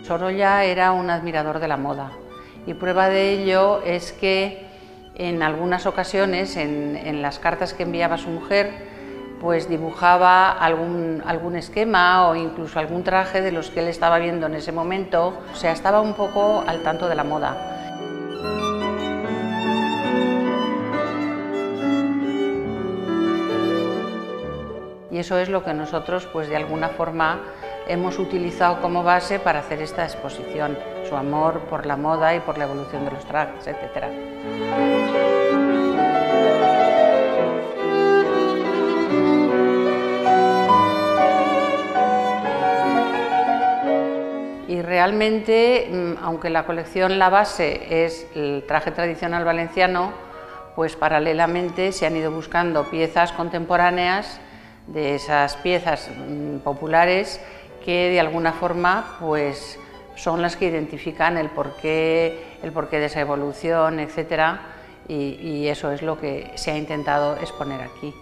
Sorolla era un admirador de la moda y prueba de ello es que en algunas ocasiones, en las cartas que enviaba a su mujer, pues dibujaba algún esquema o incluso algún traje de los que él estaba viendo en ese momento. O sea, estaba un poco al tanto de la moda. Y eso es lo que nosotros, pues de alguna forma, hemos utilizado como base para hacer esta exposición, su amor por la moda y por la evolución de los trajes, etc. Y realmente, aunque la colección, la base es el traje tradicional valenciano, pues paralelamente se han ido buscando piezas contemporáneas de esas piezas populares que de alguna forma pues son las que identifican el porqué de esa evolución, etc. Y eso es lo que se ha intentado exponer aquí.